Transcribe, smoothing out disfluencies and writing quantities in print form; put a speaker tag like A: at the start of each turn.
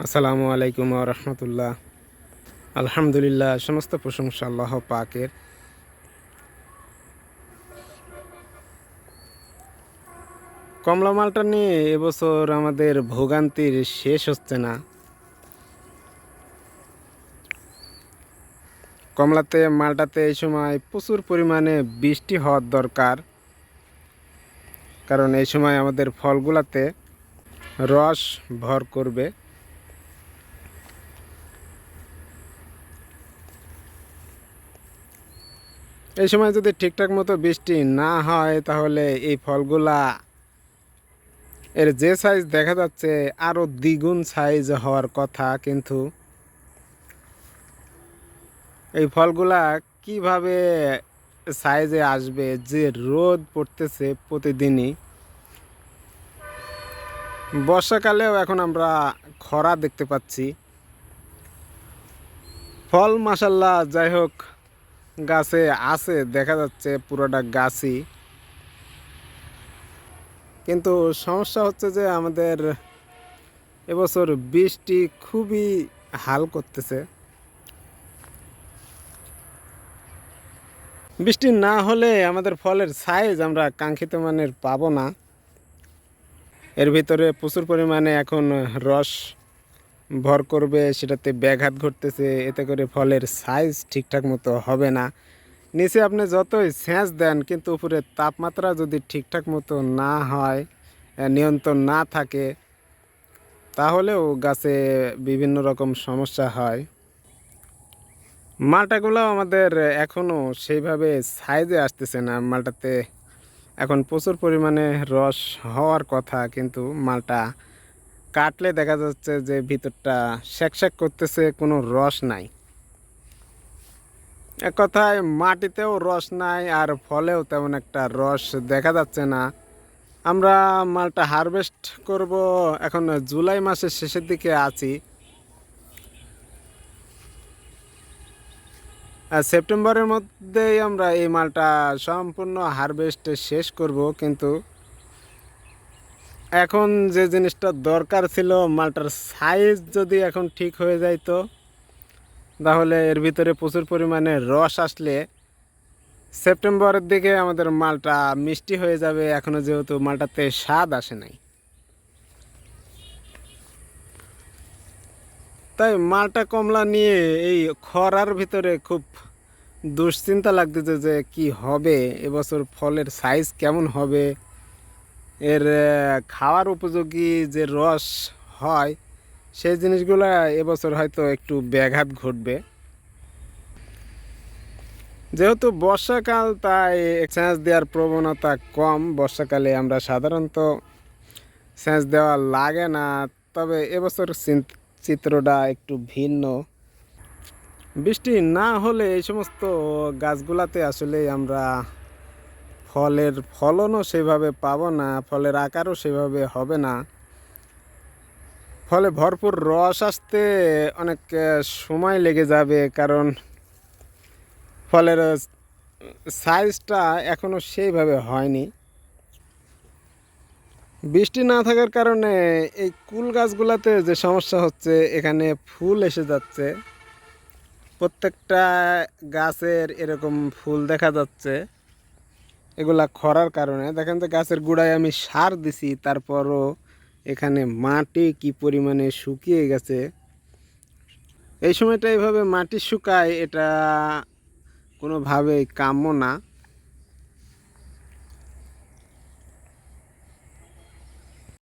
A: আসসালামু আলাইকুম ওয়া রাহমাতুল্লাহ। আলহামদুলিল্লাহ, সমস্ত প্রশংসা আল্লাহ পাকের। কমলা মালটা নিয়ে এবছর আমাদের ভোগান্তির শেষ হচ্ছে না। মালটাতে এই সময় প্রচুর পরিমাণে বৃষ্টি হওয়ার দরকার, কারণ এই সময় আমাদের ফলগুলাতে রস ভর করবে। এই সময় যদি ঠিকঠাক মতো বৃষ্টি না হয় তাহলে এই ফলগুলা এর যে সাইজ দেখা যাচ্ছে আরও দ্বিগুণ সাইজ হওয়ার কথা, কিন্তু এই ফলগুলা কিভাবে সাইজে আসবে? যে রোদ পড়তেছে প্রতিদিনই, বর্ষাকালেও এখন আমরা খরা দেখতে পাচ্ছি। ফল মাশাল্লাহ যাই হোক গাছে আছে, দেখা যাচ্ছে পুরোটা গাছই, কিন্তু সমস্যা হচ্ছে যে আমাদের এবছর বৃষ্টি খুবই হাল করতেছে। বৃষ্টি না হলে আমাদের ফলের সাইজ আমরা কাঙ্ক্ষিত মানের পাবো না। এর ভিতরে প্রচুর পরিমাণে এখন রস ভর করবে, সেটাতে ব্যাঘাত ঘটতেছে, এতে করে ফলের সাইজ ঠিকঠাক মতো হবে না। নিচে আপনি যতই সেচ দেন, কিন্তু উপরে তাপমাত্রা যদি ঠিকঠাক মতো না হয়, নিয়ন্ত্রণ না থাকে, তাহলেও গাছে বিভিন্ন রকম সমস্যা হয়। মালটাগুলো আমাদের এখনও সেইভাবে সাইজে আসতেছে না। মালটাতে এখন প্রচুর পরিমাণে রস হওয়ার কথা, কিন্তু মালটা কাটলে দেখা যাচ্ছে যে ভিতরটা শ্যাক করতেছে, কোনো রস নাই। এক কথায় মাটিতেও রস নাই, আর ফলেও তেমন একটা রস দেখা যাচ্ছে না। আমরা মালটা হারভেস্ট করব, এখন জুলাই মাসের শেষের দিকে আছি। সেপ্টেম্বরের মধ্যেই আমরা এই মালটা সম্পূর্ণ হারভেস্ট শেষ করব, কিন্তু এখন যে জিনিসটা দরকার ছিল, মালটার সাইজ যদি এখন ঠিক হয়ে যাইতো, তাহলে এর ভিতরে প্রচুর পরিমাণে রস আসলে সেপ্টেম্বরের দিকে আমাদের মালটা মিষ্টি হয়ে যাবে। এখনও যেহেতু মালটাতে স্বাদ আসে নাই, তাই মালটা কমলা নিয়ে এই খরার ভিতরে খুব দুশ্চিন্তা লাগতেছে যে কি হবে এবছর, ফলের সাইজ কেমন হবে, এর খাওয়ার উপযোগী যে রস হয় সেই জিনিসগুলো এবছর হয়তো একটু ব্যাঘাত ঘটবে। যেহেতু বর্ষাকাল, তাই সেচ দেওয়ার প্রবণতা কম। বর্ষাকালে আমরা সাধারণত সেচ দেওয়া লাগে না, তবে এবছর চিত্রটা একটু ভিন্ন। বৃষ্টি না হলে এই সমস্ত গাছগুলাতে আসলে আমরা ফলের ফলনও সেভাবে পাবো না, ফলের আকারও সেভাবে হবে না। ফলে ভরপুর রস আসতে অনেক সময় লেগে যাবে, কারণ ফলের সাইজটা এখনও সেইভাবে হয়নি। বৃষ্টি না থাকার কারণে এই কুল গাছগুলাতে যে সমস্যা হচ্ছে, এখানে ফুল এসে যাচ্ছে, প্রত্যেকটা গাছের এরকম ফুল দেখা যাচ্ছে। এগুলা খরার কারণে দেখেন যে গাছের গোড়ায় আমি সার দিছি, তারপরও এখানে মাটি কি পরিমাণে শুকিয়ে গেছে। এই সময়টা এইভাবে মাটি শুকায়, এটা কোনোভাবেই কাম্য না।